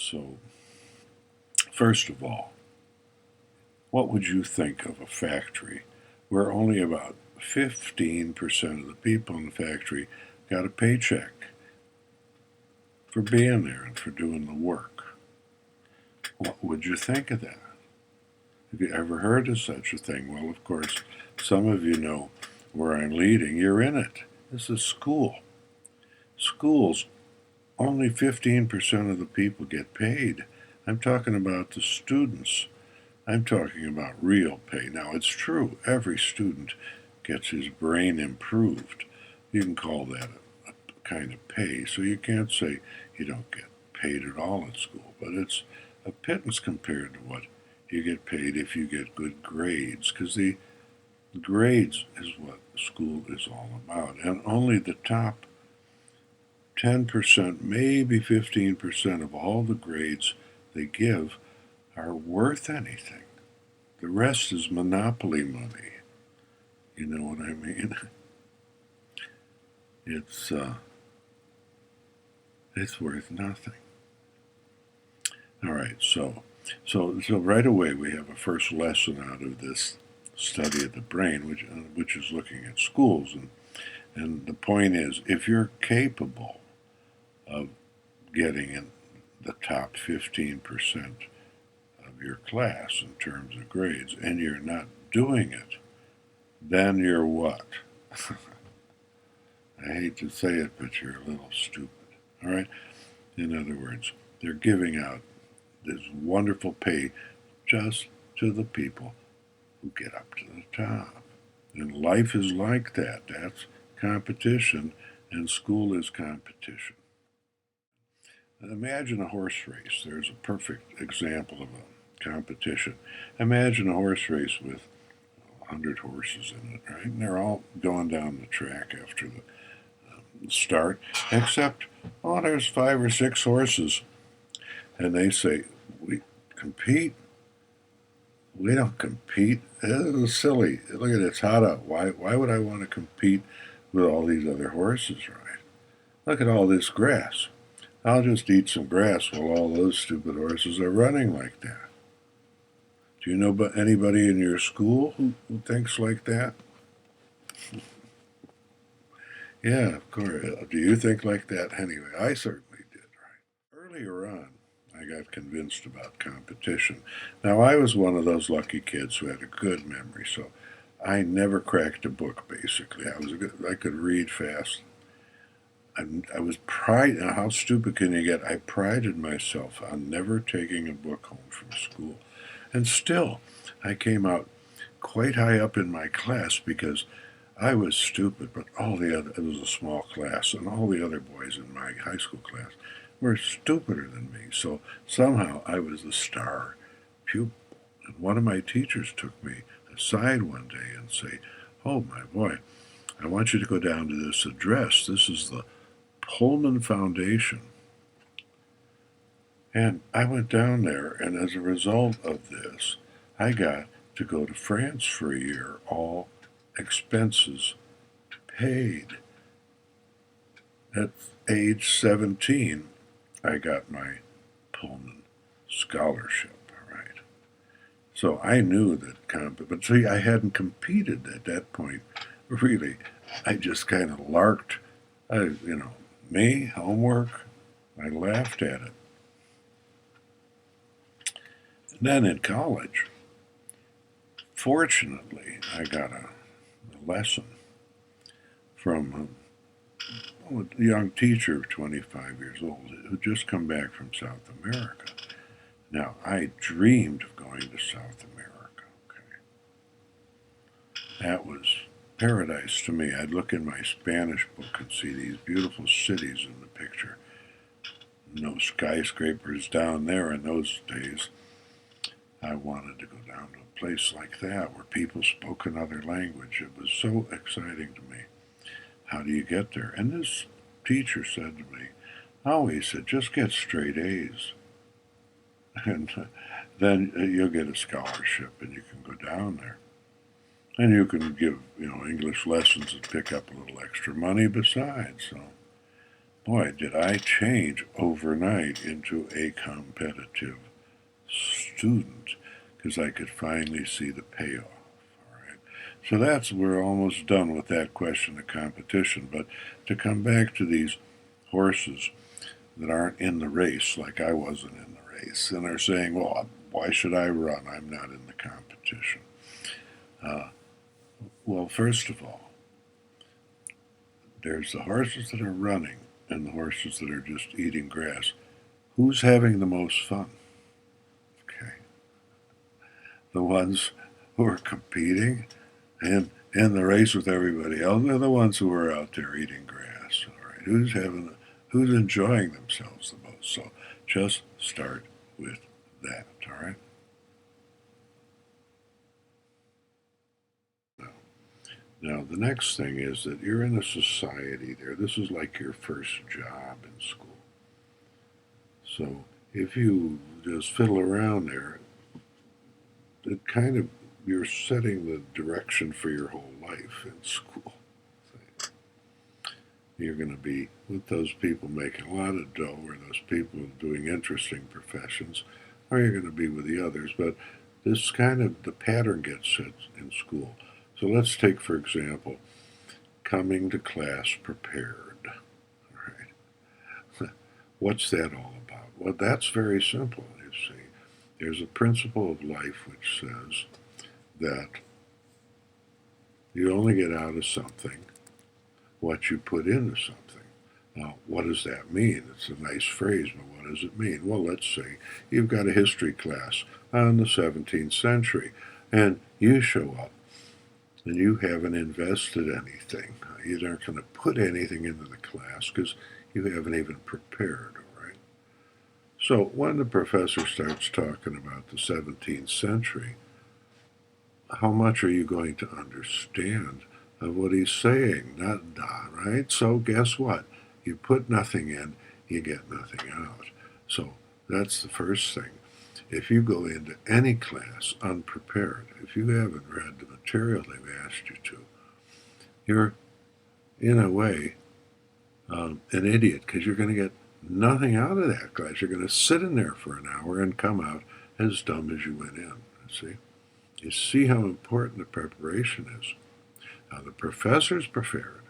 So, first of all, what would you think of a factory where only about 15% of the people in the factory got a paycheck for being there and for doing the work? What would you think of that? Have you ever heard of such a thing? Well, of course, some of you know where I'm leading. You're in it. This is school. Schools, only 15% of the people get paid. I'm talking about the students. I'm talking about real pay. Now, it's true, every student gets his brain improved. You can call that a kind of pay. So you can't say you don't get paid at all at school, but it's a pittance compared to what you get paid if you get good grades, because the grades is what school is all about. And only the top 10%, maybe 15% of all the grades they give are worth anything. The rest is monopoly money. You know what I mean? It's worth nothing. All right, so right away we have a first lesson out of this study of the brain, which is looking at schools, and the point is, if you're capable of getting in the top 15% of your class in terms of grades, and you're not doing it, then you're what? I hate to say it, but you're a little stupid. All right? In other words, they're giving out this wonderful pay just to the people who get up to the top. And life is like that. That's competition, and school is competition. Imagine a horse race. There's a perfect example of a competition. Imagine a horse race with 100 horses in it, right? And they're all going down the track after the start, except, oh, there's 5 or 6 horses. And they say, we compete? We don't compete. This is silly. Look at it, it's hot out. Why would I want to compete with all these other horses, right? Look at all this grass. I'll just eat some grass while all those stupid horses are running like that. Do you know anybody in your school who thinks like that? Yeah, of course. Do you think like that? Anyway, I certainly did, right? Earlier on, I got convinced about competition. Now, I was one of those lucky kids who had a good memory, so I never cracked a book, basically. I could read fast. I was pride. How stupid can you get? I prided myself on never taking a book home from school. And still, I came out quite high up in my class because I was stupid, but it was a small class, and all the other boys in my high school class were stupider than me. So somehow I was the star pupil. And one of my teachers took me aside one day and say, "Oh, my boy, I want you to go down to this address. This is the Pullman Foundation." And I went down there, and as a result of this, I got to go to France for a year, all expenses paid. At age 17, I got my Pullman scholarship, right? So I knew that, but see, I hadn't competed at that point, really. I just kind of larked, me, homework, I laughed at it. And then in college, fortunately, I got a lesson from a young teacher of 25 years old who'd just come back from South America. Now, I dreamed of going to South America. Okay, that was paradise to me. I'd look in my Spanish book and see these beautiful cities in the picture. No skyscrapers down there in those days. I wanted to go down to a place like that where people spoke another language. It was so exciting to me. How do you get there? And this teacher said to me, "Oh," he said, "just get straight A's. And then you'll get a scholarship and you can go down there. And you can give, English lessons and pick up a little extra money besides." So boy, did I change overnight into a competitive student because I could finally see the payoff. All right. So we're almost done with that question of competition. But to come back to these horses that aren't in the race, like I wasn't in the race, and are saying, well, why should I run? I'm not in the competition. Uh, well, first of all, there's the horses that are running and the horses that are just eating grass. Who's having the most fun? Okay. The ones who are competing and in the race with everybody else are the ones who are out there eating grass. All right. Who's enjoying themselves the most? So just start with that. All right. Now, the next thing is that you're in a society there. This is like your first job in school. So if you just fiddle around there, it kind of, you're setting the direction for your whole life in school. You're going to be with those people making a lot of dough, or those people doing interesting professions, or you're going to be with the others. But this kind of, the pattern gets set in school. So let's take, for example, coming to class prepared. All right. What's that all about? Well, that's very simple, you see. There's a principle of life which says that you only get out of something what you put into something. Now, what does that mean? It's a nice phrase, but what does it mean? Well, let's say you've got a history class on the 17th century, and you show up and you haven't invested anything. You aren't going to put anything into the class because you haven't even prepared, all right? So when the professor starts talking about the 17th century, how much are you going to understand of what he's saying? Not right? So guess what? You put nothing in, you get nothing out. So that's the first thing. If you go into any class unprepared, if you haven't read the material they've asked you to, you're, in a way, an idiot because you're going to get nothing out of that class. You're going to sit in there for an hour and come out as dumb as you went in. See? You see how important the preparation is. Now, the professor's prepared.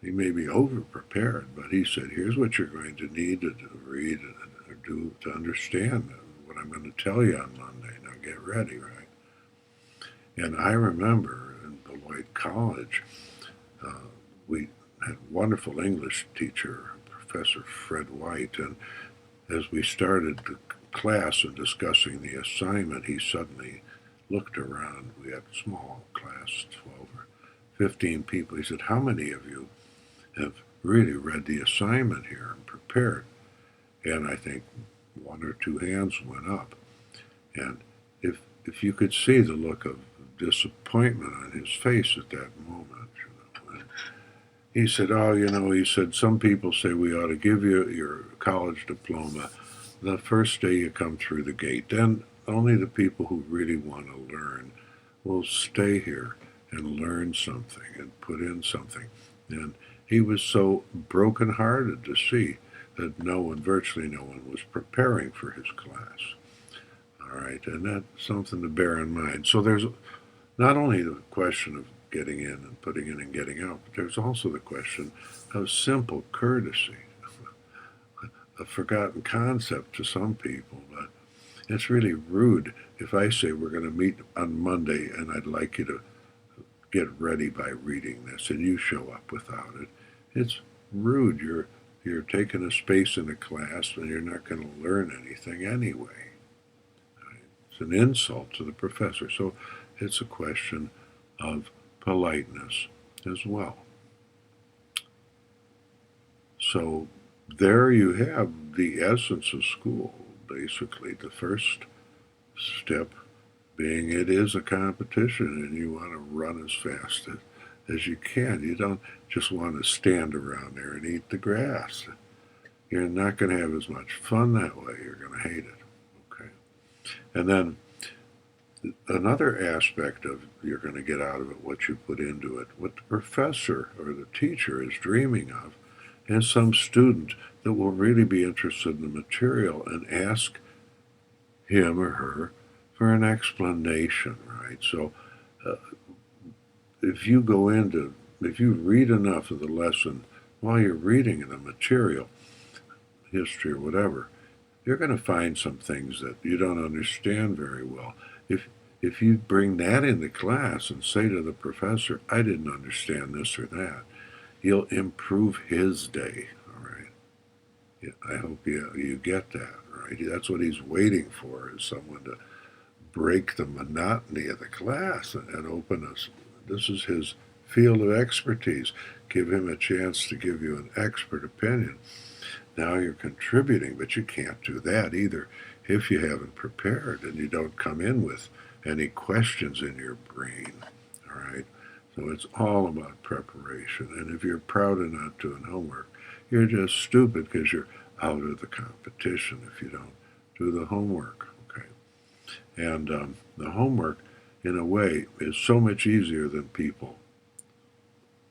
He may be over-prepared, but he said, here's what you're going to need to read or do to understand what I'm going to tell you on Monday. Now get ready, right? And I remember in Beloit College, we had a wonderful English teacher, Professor Fred White, and as we started the class and discussing the assignment, he suddenly looked around. We had a small class, 12 or 15 people. He said, how many of you have really read the assignment here and prepared? And I think one or two hands went up. And if you could see the look of disappointment on his face at that moment, he said, he said, some people say we ought to give you your college diploma the first day you come through the gate. Then only the people who really want to learn will stay here and learn something and put in something. And he was so broken-hearted to see that virtually no one was preparing for his class. All right, and that's something to bear in mind. So there's not only the question of getting in and putting in and getting out, but there's also the question of simple courtesy, a forgotten concept to some people, but it's really rude if I say we're going to meet on Monday and I'd like you to get ready by reading this and you show up without it. It's rude. You're taking a space in a class and you're not going to learn anything anyway. It's an insult to the professor. So it's a question of politeness as well. So there you have the essence of school, basically. The first step being it is a competition and you want to run as fast as you can. You don't just want to stand around there and eat the grass. You're not going to have as much fun that way. You're going to hate it. Okay. And then another aspect of you're going to get out of it what you put into it, what the professor or the teacher is dreaming of, and some student that will really be interested in the material and ask him or her for an explanation, right? So uh, if you go into, if you read enough of the lesson while you're reading the material, history or whatever, you're going to find some things that you don't understand very well. If you bring that into class and say to the professor, I didn't understand this or that, you'll improve his day. All right. Yeah, I hope you get that, right? That's what he's waiting for, is someone to break the monotony of the class and open us. This is his field of expertise. Give him a chance to give you an expert opinion. Now you're contributing, but you can't do that either if you haven't prepared and you don't come in with any questions in your brain. All right. So it's all about preparation. And if you're proud of not doing homework, you're just stupid because you're out of the competition if you don't do the homework. Okay. And the homework, in a way, is so much easier than people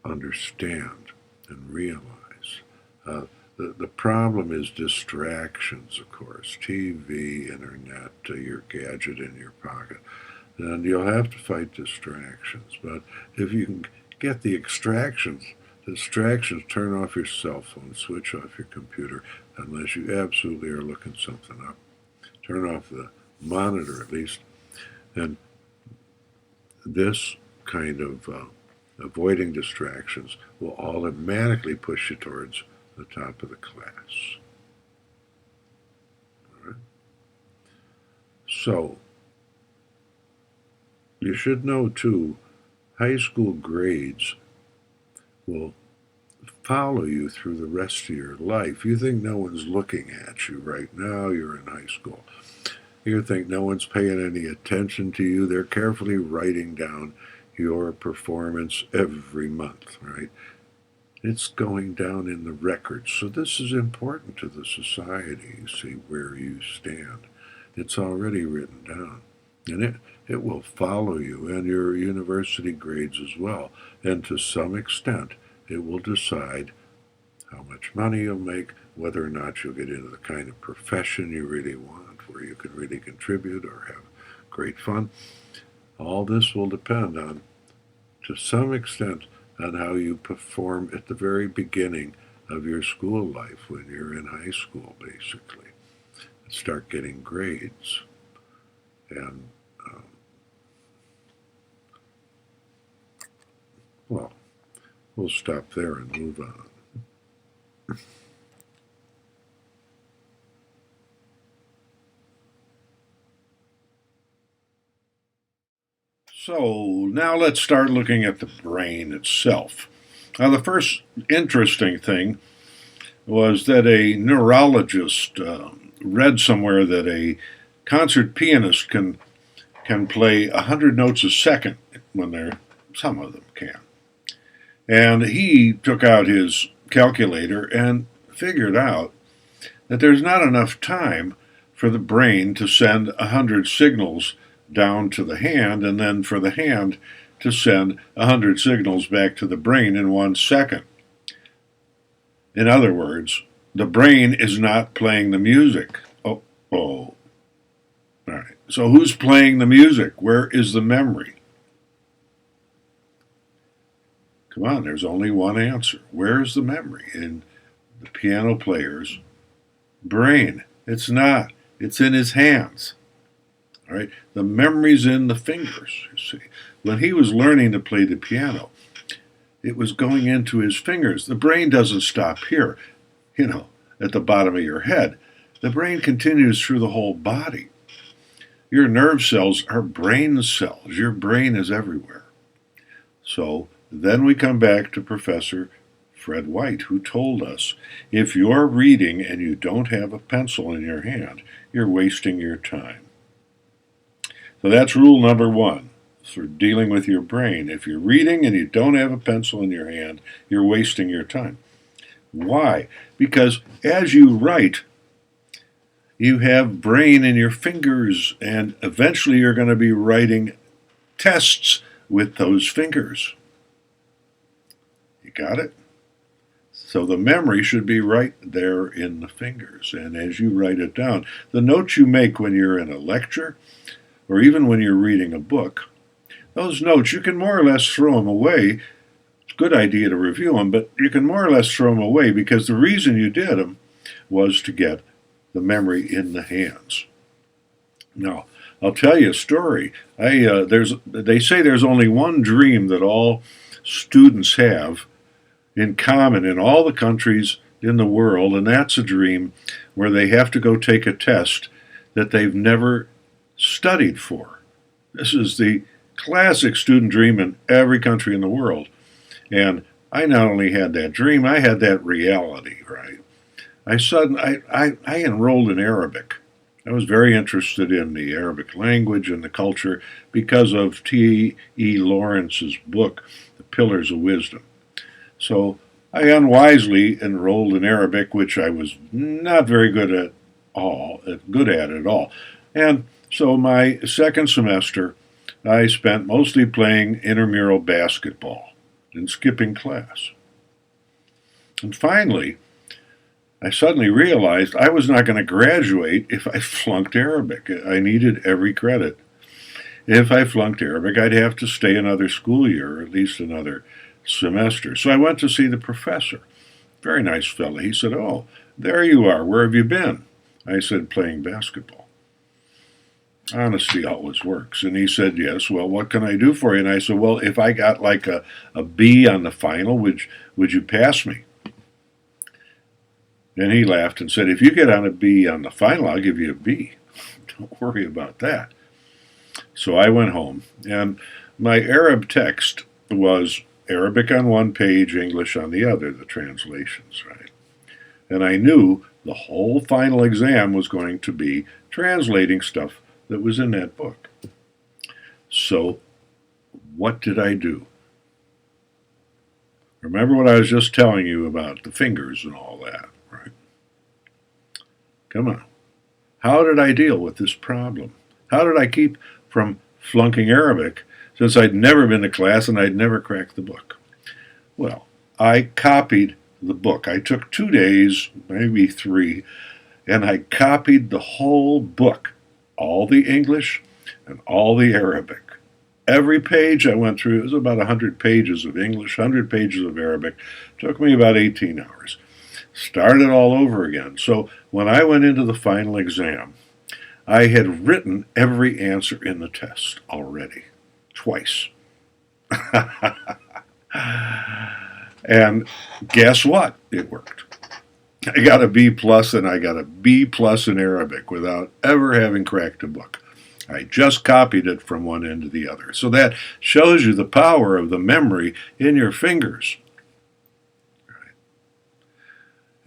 understand and realize. The problem is distractions, of course. TV, internet, your gadget in your pocket. And you'll have to fight distractions. But if you can get the distractions, turn off your cell phone, switch off your computer, unless you absolutely are looking something up. Turn off the monitor at least. And this kind of avoiding distractions will automatically push you towards the top of the class. All right? So, you should know too, high school grades will follow you through the rest of your life. You think no one's looking at you right now, you're in high school. You think no one's paying any attention to you. They're carefully writing down your performance every month, right? It's going down in the records. So this is important to the society, you see, where you stand. It's already written down. And it will follow you and your university grades as well. And to some extent, it will decide how much money you'll make, whether or not you'll get into the kind of profession you really want, where you can really contribute or have great fun. All this will depend on, to some extent, on how you perform at the very beginning of your school life when you're in high school, basically. Start getting grades. And, well, we'll stop there and move on. So now let's start looking at the brain itself. Now, the first interesting thing was that a neurologist read somewhere that a concert pianist can play 100 notes a second when they're, some of them can. And he took out his calculator and figured out that there's not enough time for the brain to send 100 signals down to the hand and then for the hand to send 100 signals back to the brain in 1 second. In other words, the brain is not playing the music. Oh. All right. So who's playing the music? Where is the memory? Come on, there's only one answer. Where is the memory? In the piano player's brain. It's not. It's in his hands. All right? The memory's in the fingers, you see. When he was learning to play the piano, it was going into his fingers. The brain doesn't stop here, at the bottom of your head. The brain continues through the whole body. Your nerve cells are brain cells. Your brain is everywhere. So then we come back to Professor Fred White, who told us, if you're reading and you don't have a pencil in your hand, you're wasting your time. So that's rule number 1 for dealing with your brain. If you're reading and you don't have a pencil in your hand, you're wasting your time. Why? Because as you write, you have brain in your fingers, and eventually you're going to be writing tests with those fingers. You got it? So the memory should be right there in the fingers. And as you write it down, the notes you make when you're in a lecture or even when you're reading a book, those notes, you can more or less throw them away. It's a good idea to review them, but you can more or less throw them away because the reason you did them was to get the memory in the hands. Now, I'll tell you a story. They say there's only one dream that all students have in common in all the countries in the world, and that's a dream where they have to go take a test that they've never studied for. This is the classic student dream in every country in the world. And I not only had that dream, I had that reality, right? I enrolled in Arabic. I was very interested in the Arabic language and the culture because of T.E. Lawrence's book, The Pillars of Wisdom. So I unwisely enrolled in Arabic, which I was not very good at all. And so my second semester, I spent mostly playing intramural basketball and skipping class. And finally, I suddenly realized I was not going to graduate if I flunked Arabic. I needed every credit. If I flunked Arabic, I'd have to stay another school year, or at least another semester. So I went to see the professor. Very nice fellow. He said, "Oh, there you are. Where have you been?" I said, "Playing basketball." Honesty always works. And he said, "Yes, well, what can I do for you?" And I said, "Well, if I got like a B on the final, would you pass me?" And he laughed and said, "If you get on a B on the final, I'll give you a B. Don't worry about that." So I went home, and my Arab text was Arabic on one page, English on the other, the translations, right? And I knew the whole final exam was going to be translating stuff that was in that book. So what did I do? Remember what I was just telling you about the fingers and all that, right? Come on. How did I deal with this problem? How did I keep from flunking Arabic since I'd never been to class and I'd never cracked the book? Well, I copied the book. I took 2 days, maybe 3, and I copied the whole book, all the English and all the Arabic. Every page I went through, it was about 100 pages of English, 100 pages of Arabic. It took me about 18 hours. Started all over again. So when I went into the final exam, I had written every answer in the test already, twice. And guess what? It worked. I got a B plus and I got a B plus in Arabic without ever having cracked a book. I just copied it from one end to the other. So that shows you the power of the memory in your fingers.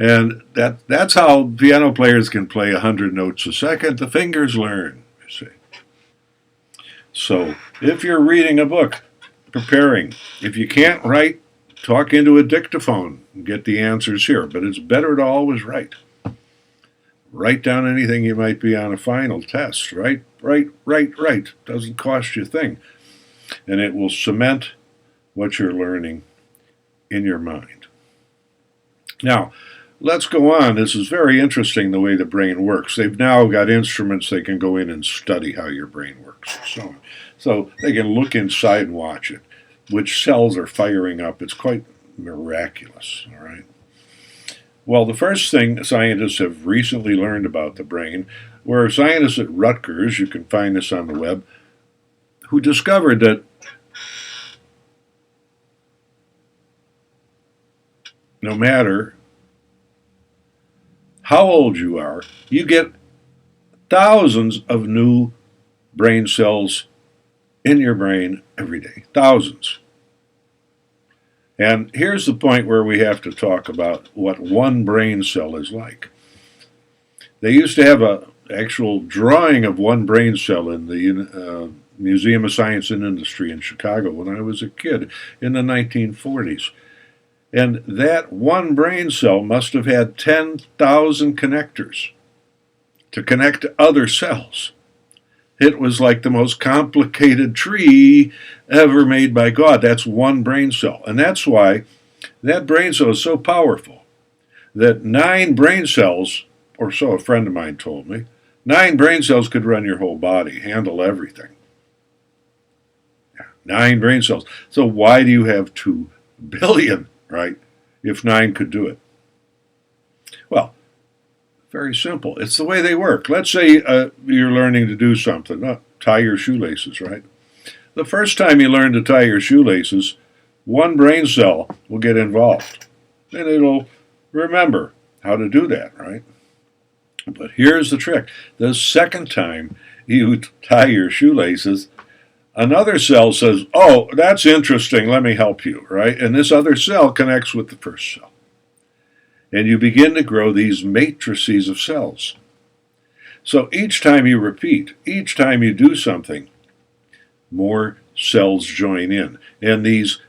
And that's how piano players can play 100 notes a second. The fingers learn, you see. So if you're reading a book, preparing, if you can't write, talk into a dictaphone and get the answers here. But it's better to always write. Write down anything you might be on a final test. Write. Doesn't cost you a thing. And it will cement what you're learning in your mind. Now, let's go on. This is very interesting, the way the brain works. They've now got instruments they can go in and study how your brain works. So they can look inside and watch it, which cells are firing up. It's quite miraculous, all right? Well, the first thing scientists have recently learned about the brain were scientists at Rutgers, you can find this on the web, who discovered that no matter how old you are, you get thousands of new brain cells in your brain every day. Thousands. And here's the point where we have to talk about what one brain cell is like. They used to have an actual drawing of one brain cell in the Museum of Science and Industry in Chicago when I was a kid in the 1940s. And that one brain cell must have had 10,000 connectors to connect to other cells. It was like the most complicated tree ever made by God. That's one brain cell. And that's why That brain cell is so powerful that 9 brain cells, or so a friend of mine told me, 9 brain cells could run your whole body, handle everything. 9 brain cells. So why do you have 2 billion, right, if 9 could do it? Well, very simple. It's the way they work. Let's say you're learning to do something, tie your shoelaces, right? The first time you learn to tie your shoelaces, 1 brain cell will get involved, and it'll remember how to do that, right? But here's the trick. The second time you tie your shoelaces, another cell says, oh, that's interesting, let me help you, right? And this other cell connects with the first cell. And you begin to grow these matrices of cells. So each time you repeat, each time you do something, more cells join in. And these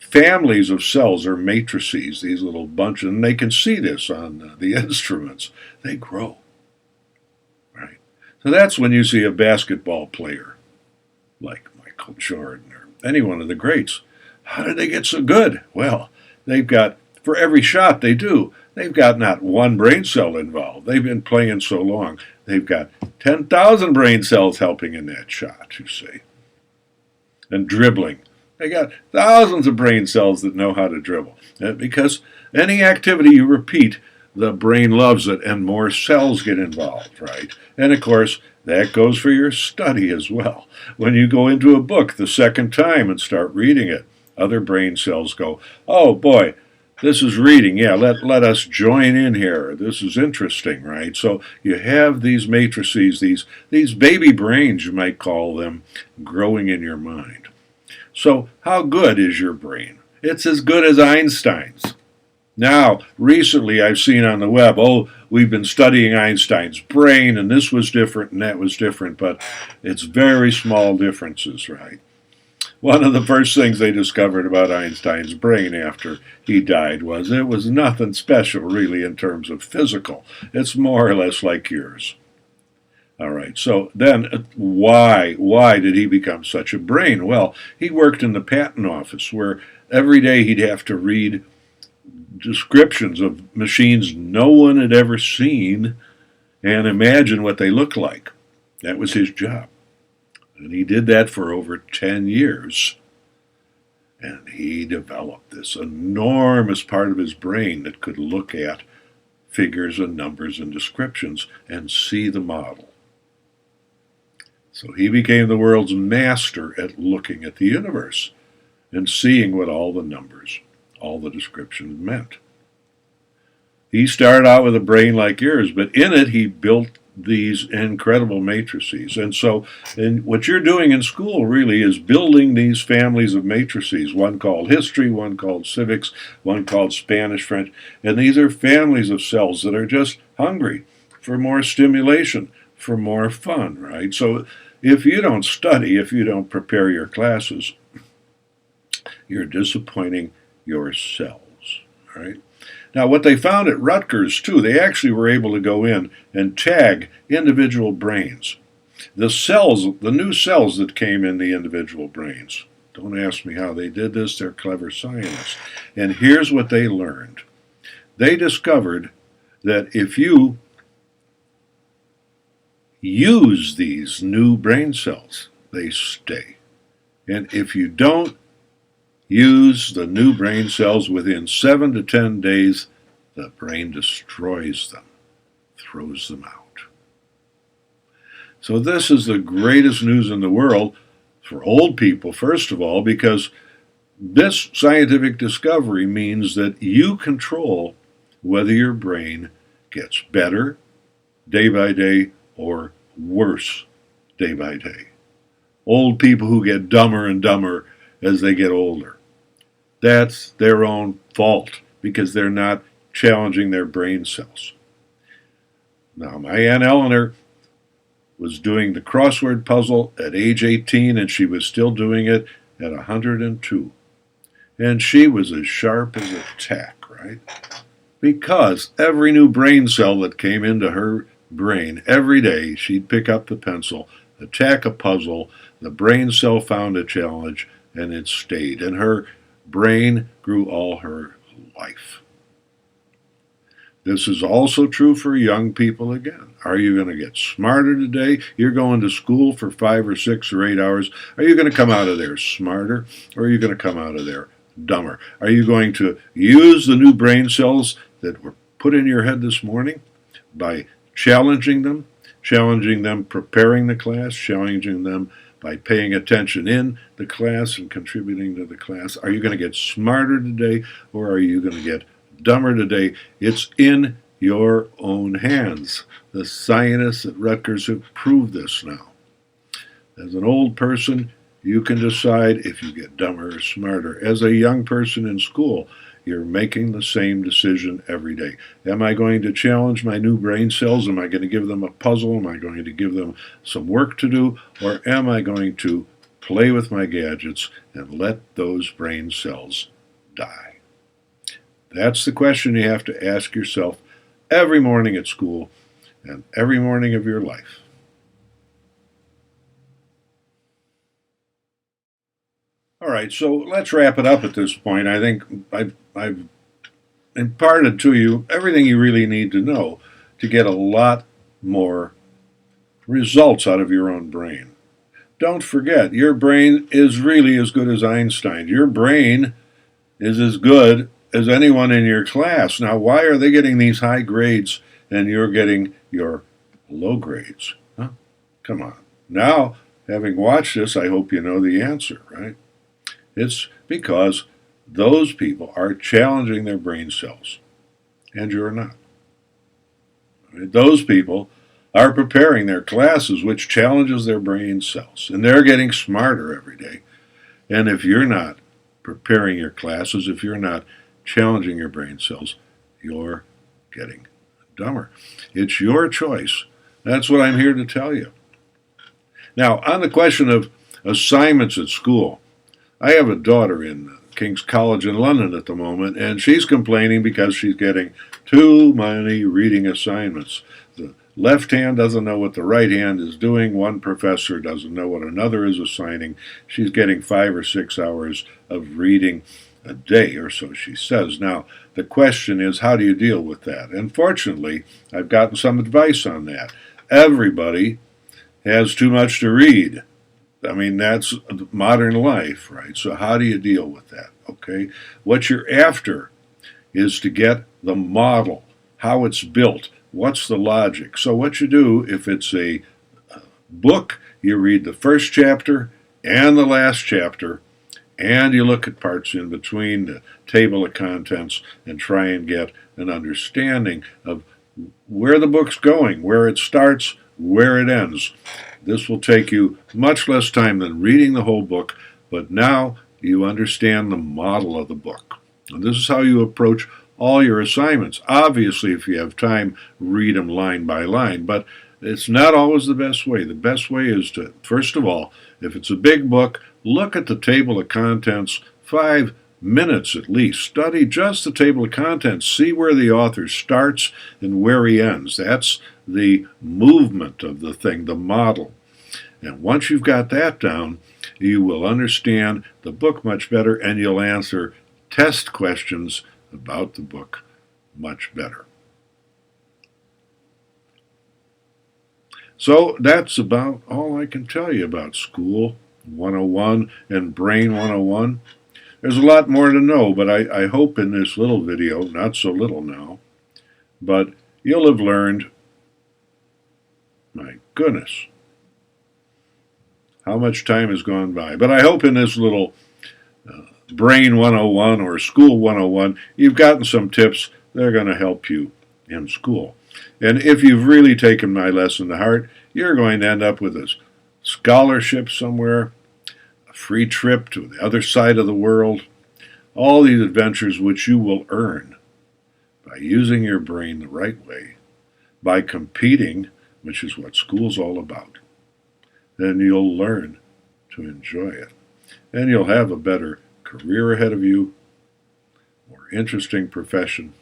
families of cells are matrices, these little bunches, and they can see this on the instruments. They grow, right? So that's when you see a basketball player like Michael Jordan or any one of the greats. How did they get so good? Well, they've got, for every shot they do, they've got not 1 brain cell involved. They've been playing so long, they've got 10,000 brain cells helping in that shot, you see. And dribbling. They got thousands of brain cells that know how to dribble. Because any activity you repeat, the brain loves it and more cells get involved, right? And of course, that goes for your study as well. When you go into a book the second time and start reading it, other brain cells go, oh boy, this is reading. Yeah, let us join in here. This is interesting, right? So you have these matrices, these baby brains, you might call them, growing in your mind. So how good is your brain? It's as good as Einstein's. Now, recently I've seen on the web, oh, we've been studying Einstein's brain, and this was different and that was different, but it's very small differences, right? One of the first things they discovered about Einstein's brain after he died was it was nothing special, really, in terms of physical. It's more or less like yours. All right, so then why did he become such a brain? Well, he worked in the patent office where every day he'd have to read descriptions of machines no one had ever seen and imagine what they look like. That was his job. And he did that for over 10 years. And he developed this enormous part of his brain that could look at figures and numbers and descriptions and see the model. So he became the world's master at looking at the universe and seeing what all the numbers, all the descriptions meant. He started out with a brain like yours, but in it he built these incredible matrices. And so what you're doing in school really is building these families of matrices, one called history, one called civics, one called Spanish, French. And these are families of cells that are just hungry for more stimulation, for more fun, right? So if you don't study, if you don't prepare your classes, you're disappointing yourselves, right? Now, what they found at Rutgers, too, they actually were able to go in and tag individual brains. The cells, the new cells that came in the individual brains. Don't ask me how they did this. They're clever scientists. And here's what they learned. They discovered that if you use these new brain cells, they stay. And if you don't use the new brain cells within 7 to 10 days, the brain destroys them, throws them out. So this is the greatest news in the world for old people, first of all, because this scientific discovery means that you control whether your brain gets better day by day or worse day by day. Old people who get dumber and dumber as they get older. That's their own fault because they're not challenging their brain cells. Now, my Aunt Eleanor was doing the crossword puzzle at age 18, and she was still doing it at 102. And she was as sharp as a tack, right? Because every new brain cell that came into her brain, every day she'd pick up the pencil, attack a puzzle, the brain cell found a challenge, and it stayed. And her brain grew all her life. This is also true for young people again. Are you going to get smarter today? You're going to school for 5 or 6 or 8 hours. Are you going to come out of there smarter, or are you going to come out of there dumber? Are you going to use the new brain cells that were put in your head this morning by challenging them, preparing the class, challenging them by paying attention in the class and contributing to the class? Are you going to get smarter today, or are you going to get dumber today? It's in your own hands. The scientists at Rutgers have proved this now. As an old person, you can decide if you get dumber or smarter. As a young person in school, you're making the same decision every day. Am I going to challenge my new brain cells? Am I going to give them a puzzle? Am I going to give them some work to do? Or am I going to play with my gadgets and let those brain cells die? That's the question you have to ask yourself every morning at school and every morning of your life. All right, so let's wrap it up at this point. I think I've imparted to you everything you really need to know to get a lot more results out of your own brain. Don't forget, your brain is really as good as Einstein. Your brain is as good as anyone in your class. Now, why are they getting these high grades and you're getting your low grades? Huh? Come on. Now, having watched this, I hope you know the answer, right? It's because those people are challenging their brain cells, and you're not. Those people are preparing their classes, which challenges their brain cells, and they're getting smarter every day. And if you're not preparing your classes, if you're not challenging your brain cells, you're getting dumber. It's your choice. That's what I'm here to tell you. Now, on the question of assignments at school, I have a daughter in King's College in London at the moment, and she's complaining because she's getting too many reading assignments. The left hand doesn't know what the right hand is doing. One professor doesn't know what another is assigning. She's getting 5 or 6 hours of reading a day, or so she says. Now, the question is, how do you deal with that? And fortunately, I've gotten some advice on that. Everybody has too much to read. I mean, that's modern life, right? So how do you deal with that, okay? What you're after is to get the model, how it's built, what's the logic. So what you do, if it's a book, you read the first chapter and the last chapter, and you look at parts in between, the table of contents, and try and get an understanding of where the book's going, where it starts, where it ends. This will take you much less time than reading the whole book, but now you understand the model of the book. And this is how you approach all your assignments. Obviously, if you have time, read them line by line, but it's not always the best way. The best way is to, first of all, if it's a big book, look at the table of contents 5 minutes at least. Study just the table of contents. See where the author starts and where he ends. That's the movement of the thing, the model. And once you've got that down, you will understand the book much better, and you'll answer test questions about the book much better. So that's about all I can tell you about School 101 and Brain 101. There's a lot more to know, but I hope in this little video, not so little now, but you'll have learned, my goodness, how much time has gone by. But I hope in this little Brain 101 or School 101, you've gotten some tips that are going to help you in school. And if you've really taken my lesson to heart, you're going to end up with a scholarship somewhere, a free trip to the other side of the world, all these adventures which you will earn by using your brain the right way, by competing, which is what school's all about. Then you'll learn to enjoy it. And you'll have a better career ahead of you, more interesting profession,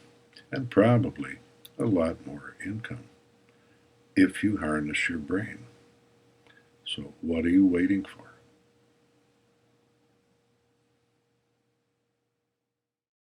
and probably a lot more income if you harness your brain. So what are you waiting for?